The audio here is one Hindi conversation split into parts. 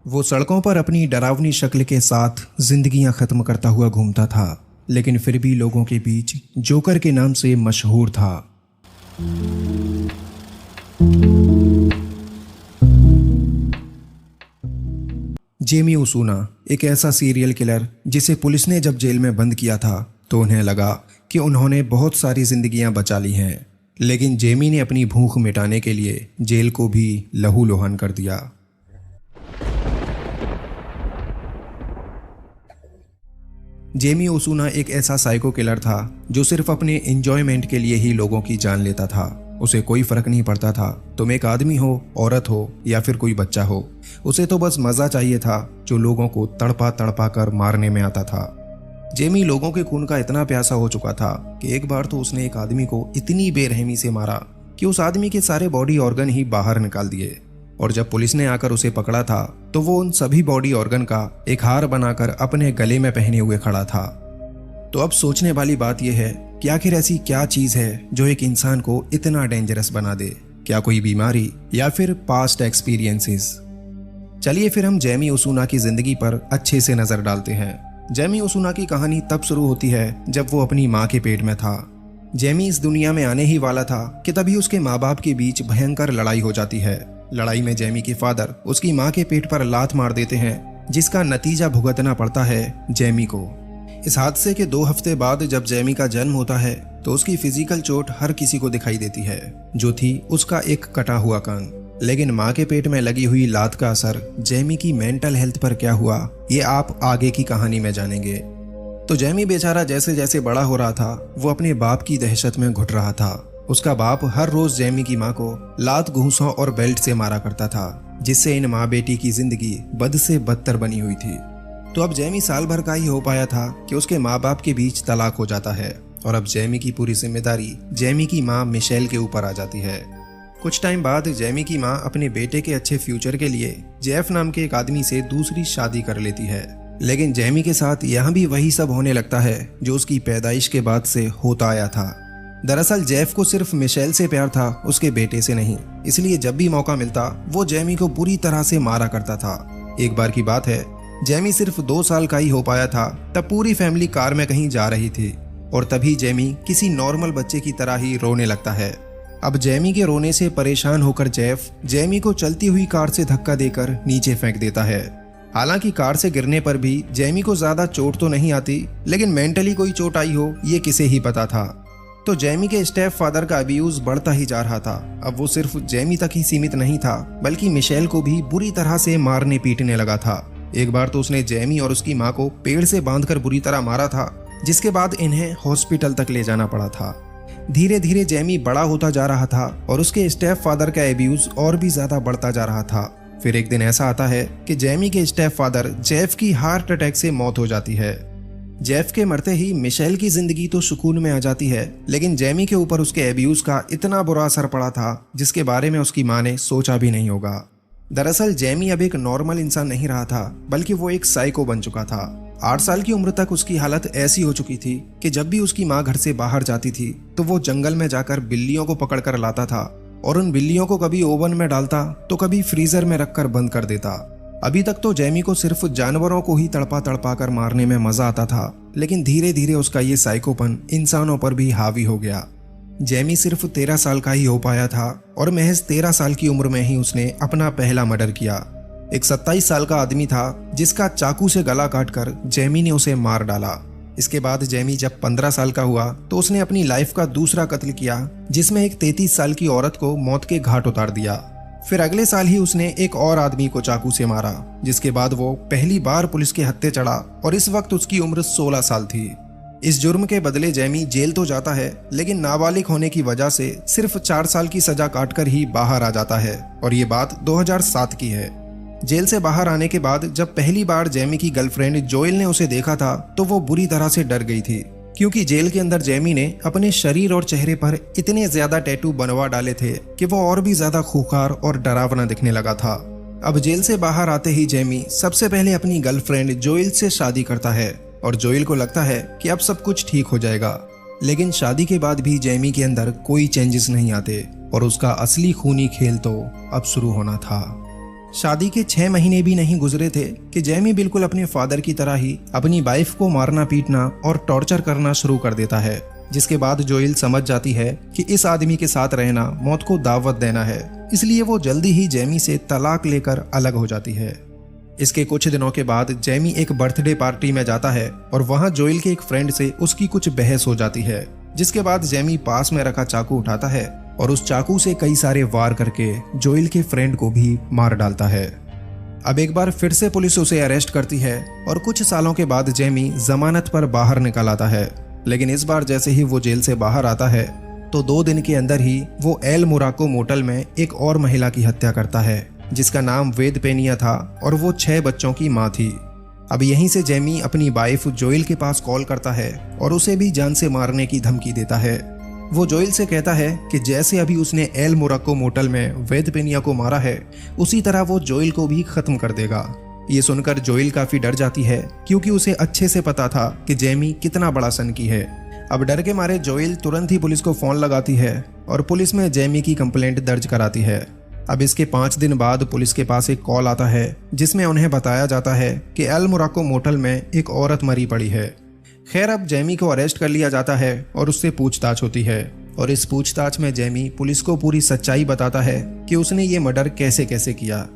वो सड़कों पर अपनी डरावनी शक्ल के साथ जिंदगियां खत्म करता हुआ घूमता था, लेकिन फिर भी लोगों के बीच जोकर के नाम से मशहूर था। जेमी ओसूना एक ऐसा सीरियल किलर जिसे पुलिस ने जब जेल में बंद किया था तो उन्हें लगा कि उन्होंने बहुत सारी जिंदगियां बचा ली हैं, लेकिन जेमी ने अपनी भूख मिटाने के लिए जेल को भी लहूलुहान कर दिया। जेमी ओसूना एक ऐसा साइको किलर था जो सिर्फ अपने एंजॉयमेंट के लिए ही लोगों की जान लेता था। उसे कोई फर्क नहीं पड़ता था तुम एक आदमी हो, औरत हो या फिर कोई बच्चा हो। उसे तो बस मजा चाहिए था जो लोगों को तड़पा तड़पा कर मारने में आता था। जेमी लोगों के खून का इतना प्यासा हो चुका था कि एक बार तो उसने एक आदमी को इतनी बेरहमी से मारा कि उस आदमी के सारे बॉडी ऑर्गन ही बाहर निकाल दिए, और जब पुलिस ने आकर उसे पकड़ा था तो वो उन सभी बॉडी ऑर्गन का एक हार बनाकर अपने गले में पहने हुए खड़ा था। तो अब सोचने वाली बात यह है कि आखिर ऐसी क्या चीज है जो एक इंसान को इतना डेंजरस बना दे? क्या कोई बीमारी या फिर पास्ट एक्सपीरियंसेस? चलिए फिर हम जेमी ओसूना की जिंदगी पर अच्छे से नजर डालते हैं। जेमी ओसूना की कहानी तब शुरू होती है जब वो अपनी माँ के पेट में था। जेमी इस दुनिया में आने ही वाला था कि तभी उसके माँ बाप के बीच भयंकर लड़ाई हो जाती है। लड़ाई में जेमी के फादर उसकी माँ के पेट पर लात मार देते हैं, जिसका नतीजा भुगतना पड़ता है जेमी को। इस हादसे के 2 हफ्ते बाद जब जेमी का जन्म होता है तो उसकी फिजिकल चोट हर किसी को दिखाई देती है, जो थी उसका एक कटा हुआ कान। लेकिन माँ के पेट में लगी हुई लात का असर जेमी की मेंटल हेल्थ पर क्या हुआ, ये आप आगे की कहानी में जानेंगे। तो जेमी बेचारा जैसे जैसे बड़ा हो रहा था वो अपने बाप की दहशत में घुट रहा था। उसका बाप हर रोज जेमी की माँ को लात, घूंसों और बेल्ट से मारा करता था, जिससे इन माँ बेटी की जिंदगी बद से बदतर बनी हुई थी। तो अब जेमी साल भर का ही हो पाया था कि उसके माँ बाप के बीच तलाक हो जाता है, और अब जेमी की पूरी जिम्मेदारी जेमी की माँ मिशेल के ऊपर आ जाती है। कुछ टाइम बाद जेमी की माँ अपने बेटे के अच्छे फ्यूचर के लिए जेफ नाम के एक आदमी से दूसरी शादी कर लेती है। लेकिन जेमी के साथ यहाँ भी वही सब होने लगता है जो उसकी पैदाइश के बाद से होता आया था। दरअसल जेफ को सिर्फ मिशेल से प्यार था, उसके बेटे से नहीं। इसलिए जब भी मौका मिलता वो जेमी को बुरी तरह से मारा करता था। एक बार की बात है, जेमी सिर्फ 2 साल का ही हो पाया था, तब पूरी फैमिली कार में कहीं जा रही थी और तभी जेमी किसी नॉर्मल बच्चे की तरह ही रोने लगता है। अब जेमी के रोने से परेशान होकर जेफ जेमी को चलती हुई कार से धक्का देकर नीचे फेंक देता है। हालांकि कार से गिरने पर भी जेमी को ज्यादा चोट तो नहीं आती, लेकिन मेंटली कोई चोट आई हो ये किसे ही पता था। तो जेमी के स्टेप फादर का अब्यूज बढ़ता ही जा रहा था। अब वो सिर्फ जेमी तक ही सीमित नहीं था, बल्कि मिशेल को भी बुरी तरह से मारने पीटने लगा था। एक बार तो उसने जेमी और उसकी माँ को पेड़ से बांधकर बुरी तरह मारा था, जिसके बाद इन्हें हॉस्पिटल तक ले जाना पड़ा था। धीरे धीरे जेमी बड़ा होता जा रहा था और उसके स्टेप फादर का एब्यूज और भी ज्यादा बढ़ता जा रहा था। फिर एक दिन ऐसा आता है कि जेमी के स्टेप फादर जेफ की हार्ट अटैक से मौत हो जाती है। जेफ के मरते ही मिशेल की जिंदगी तो सुकून में आ जाती है, लेकिन जेमी के ऊपर उसके एब्यूज का इतना बुरा असर पड़ा था जिसके बारे में उसकी माँ ने सोचा भी नहीं होगा। दरअसल जेमी अब एक नॉर्मल इंसान नहीं रहा था, बल्कि वो एक साइको बन चुका था। 8 साल की उम्र तक उसकी हालत ऐसी हो चुकी थी कि जब भी उसकी माँ घर से बाहर जाती थी तो वो जंगल में जाकर बिल्लियों को पकड़कर लाता था, और उन बिल्लियों को कभी ओवन में डालता तो कभी फ्रीजर में रखकर बंद कर देता। अभी तक तो जेमी को सिर्फ जानवरों को ही तड़पा तड़पा कर मारने में मजा आता था, लेकिन धीरे धीरे उसका ये साइकोपन इंसानों पर भी हावी हो गया। जेमी सिर्फ 13 साल का ही हो पाया था और महज 13 साल की उम्र में ही उसने अपना पहला मर्डर किया। एक 27 साल का आदमी था जिसका चाकू से गला काटकर जेमी ने उसे मार डाला। इसके बाद जेमी जब 15 साल का हुआ तो उसने अपनी लाइफ का दूसरा कत्ल किया, जिसमें एक 33 साल की औरत को मौत के घाट उतार दिया। फिर अगले साल ही उसने एक और आदमी को चाकू से मारा, जिसके बाद वो पहली बार पुलिस के हत्थे चढ़ा और इस वक्त उसकी उम्र 16 साल थी। इस जुर्म के बदले जेमी जेल तो जाता है, लेकिन नाबालिग होने की वजह से सिर्फ 4 साल की सजा काटकर ही बाहर आ जाता है, और ये बात 2007 की है। जेल से बाहर आने के बाद जब पहली बार जेमी की गर्लफ्रेंड जोएल ने उसे देखा था तो वो बुरी तरह से डर गई थी, क्योंकि जेल के अंदर जेमी ने अपने शरीर और चेहरे पर इतने ज्यादा टैटू बनवा डाले थे कि वो और भी ज्यादा खूंखार और डरावना दिखने लगा था। अब जेल से बाहर आते ही जेमी सबसे पहले अपनी गर्लफ्रेंड जोएल से शादी करता है, और जोएल को लगता है कि अब सब कुछ ठीक हो जाएगा। लेकिन शादी के बाद भी जेमी के अंदर कोई चेंजेस नहीं आते और उसका असली खूनी खेल तो अब शुरू होना था। शादी के 6 महीने भी नहीं गुजरे थे कि जेमी बिल्कुल अपने फादर की तरह ही अपनी वाइफ को मारना पीटना और टॉर्चर करना शुरू कर देता है, जिसके बाद जोइल समझ जाती है कि इस आदमी के साथ रहना मौत को दावत देना है, इसलिए वो जल्दी ही जेमी से तलाक लेकर अलग हो जाती है। इसके कुछ दिनों के बाद जेमी एक बर्थडे पार्टी में जाता है और वहां जोइल के एक फ्रेंड से उसकी कुछ बहस हो जाती है, जिसके बाद जेमी पास में रखा चाकू उठाता है और उस चाकू से कई सारे वार करके जोइल के फ्रेंड को भी मार डालता है। अब एक बार फिर से पुलिस उसे अरेस्ट करती है और कुछ सालों के बाद जेमी जमानत पर बाहर निकल आता है, लेकिन इस बार जैसे ही वो जेल से बाहर आता है तो 2 दिन के अंदर ही वो एल मोराको मोटल में एक और महिला की हत्या करता है, जिसका नाम वेद पेनिया था और वो 6 बच्चों की माँ थी। अब यहीं से जेमी अपनी वाइफ जोइल के पास कॉल करता है और उसे भी जान से मारने की धमकी देता है। वो जोइल से कहता है कि जैसे अभी उसने एल मोराको मोटल में वेद पेनिया को मारा है, उसी तरह वो जोइल को भी खत्म कर देगा। ये सुनकर जोइल काफी डर जाती है, क्योंकि उसे अच्छे से पता था कि जेमी कितना बड़ा सनकी है। अब डर के मारे जोइल तुरंत ही पुलिस को फोन लगाती है और पुलिस में जेमी की कंप्लेंट दर्ज कराती है। अब इसके 5 दिन बाद पुलिस के पास एक कॉल आता है, जिसमें उन्हें बताया जाता है कि एल मोराको मोटल में एक औरत मरी पड़ी है। खैर, अब जेमी को अरेस्ट कर लिया जाता है और उससे पूछताछ होती है, और इस पूछताछ में जेमी पुलिस को पूरी सच्चाई बताता है कि उसने ये मर्डर कैसे कैसे किया।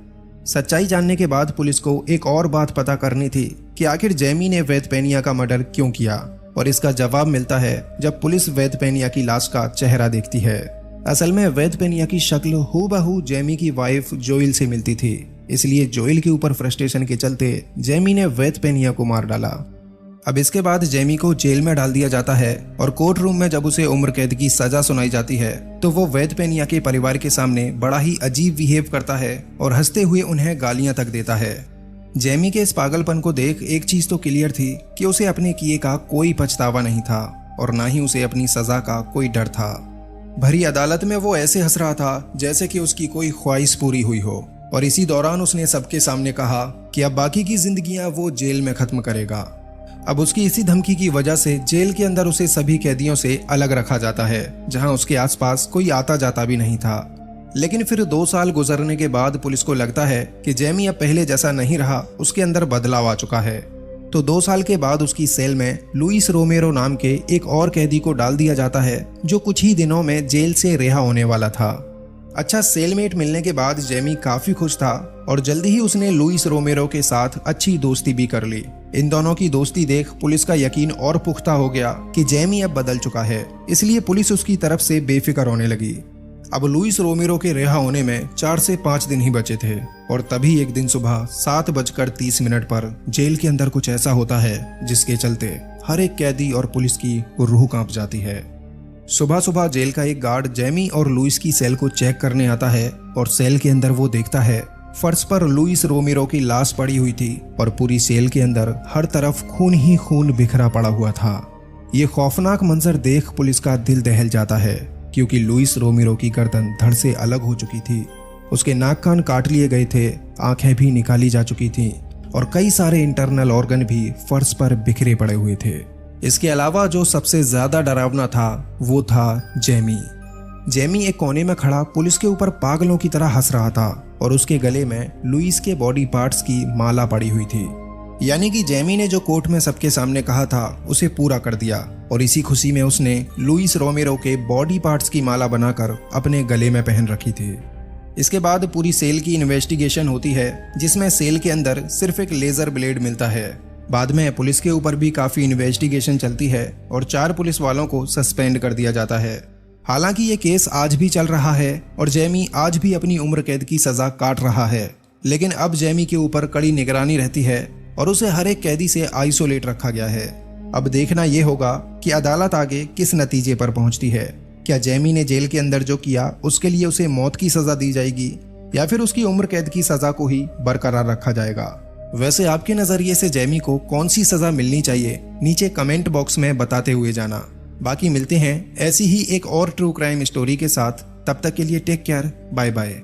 सच्चाई जानने के बाद पुलिस को एक और बात पता करनी थी कि आखिर जेमी ने वेद पेनिया का मर्डर क्यों किया, और इसका जवाब मिलता है जब पुलिस वेद पेनिया की लाश का चेहरा देखती है। असल में वेद पेनिया की शक्ल हूबहू जेमी की वाइफ जोइल से मिलती थी, इसलिए जोइल के ऊपर फ्रस्ट्रेशन के चलते जेमी ने वेद पेनिया को मार डाला। अब इसके बाद जेमी को जेल में डाल दिया जाता है और कोर्ट रूम में जब उसे उम्र कैद की सजा सुनाई जाती है तो वो वेद पेनिया के परिवार के सामने बड़ा ही अजीब बिहेव करता है और हंसते हुए उन्हें गालियां तक देता है। जेमी के इस पागलपन को देख एक चीज तो क्लियर थी कि उसे अपने किए का कोई पछतावा नहीं था और ना ही उसे अपनी सजा का कोई डर था। भरी अदालत में वो ऐसे हंस रहा था जैसे कि उसकी कोई ख्वाहिश पूरी हुई हो, और इसी दौरान उसने सबके सामने कहा कि अब बाकी की जिंदगियां वो जेल में खत्म करेगा। अब उसकी इसी धमकी की वजह से जेल के अंदर उसे सभी कैदियों से अलग रखा जाता है, जहां उसके आसपास कोई आता जाता भी नहीं था। लेकिन फिर 2 साल गुजरने के बाद पुलिस को लगता है कि जेमी अब पहले जैसा नहीं रहा, उसके अंदर बदलाव आ चुका है। तो 2 साल के बाद उसकी सेल में लुइस रोमेरो नाम के एक और कैदी को डाल दिया जाता है, जो कुछ ही दिनों में जेल से रिहा होने वाला था। अच्छा, सेलमेट मिलने के बाद जेमी काफी खुश था और जल्दी ही उसने लुइस रोमेरो के साथ अच्छी दोस्ती भी कर ली। इन दोनों की दोस्ती देख पुलिस का यकीन और पुख्ता हो गया कि जेमी अब बदल चुका है, इसलिए पुलिस उसकी तरफ से बेफिक्र होने लगी। अब लुइस रोमेरो के रिहा होने में 4 से 5 दिन ही बचे थे, और तभी एक दिन सुबह 7:30 पर जेल के अंदर कुछ ऐसा होता है जिसके चलते हर एक कैदी और पुलिस की रूह कांप जाती है। सुबह सुबह जेल का एक गार्ड जेमी और लुइस की सेल को चेक करने आता है और सेल के अंदर वो देखता है फर्श पर लुइस रोमेरो की लाश पड़ी हुई थी और पूरी सेल के अंदर हर तरफ खून ही खून बिखरा पड़ा हुआ था। ये खौफनाक मंजर देख पुलिस का दिल दहल जाता है, क्योंकि लुइस रोमेरो की गर्दन धड़ से अलग हो चुकी थी, उसके नाक कान काट लिए गए थे, आंखें भी निकाली जा चुकी थीं और कई सारे इंटरनल ऑर्गन भी फर्श पर बिखरे पड़े हुए थे। इसके अलावा जो सबसे ज्यादा डरावना था वो था जेमी। जेमी एक कोने में खड़ा पुलिस के ऊपर पागलों की तरह हंस रहा था और उसके गले में लुइस के बॉडी पार्ट्स की माला पड़ी हुई थी। यानी कि जेमी ने जो कोर्ट में सबके सामने कहा था उसे पूरा कर दिया, और इसी खुशी में उसने लुइस रोमेरो के बॉडी पार्ट्स की माला बनाकर अपने गले में पहन रखी थी। इसके बाद पूरी सेल की इन्वेस्टिगेशन होती है, जिसमें सेल के अंदर सिर्फ एक लेजर ब्लेड मिलता है। बाद में पुलिस के ऊपर भी काफी इन्वेस्टिगेशन चलती है और 4 पुलिस वालों को सस्पेंड कर दिया जाता है। हालांकि ये केस आज भी चल रहा है और जेमी आज भी अपनी उम्र कैद की सजा काट रहा है, लेकिन अब जेमी के ऊपर कड़ी निगरानी रहती है और उसे हर एक कैदी से आइसोलेट रखा गया है। अब देखना यह होगा कि अदालत आगे किस नतीजे पर पहुंचती है। क्या जेमी ने जेल के अंदर जो किया उसके लिए उसे मौत की सजा दी जाएगी, या फिर उसकी उम्र कैद की सजा को ही बरकरार रखा जाएगा। वैसे आपके नजरिए से जेमी को कौन सी सजा मिलनी चाहिए, नीचे कमेंट बॉक्स में बताते हुए जाना। बाकी मिलते हैं ऐसी ही एक और ट्रू क्राइम स्टोरी के साथ, तब तक के लिए टेक केयर, बाय बाय।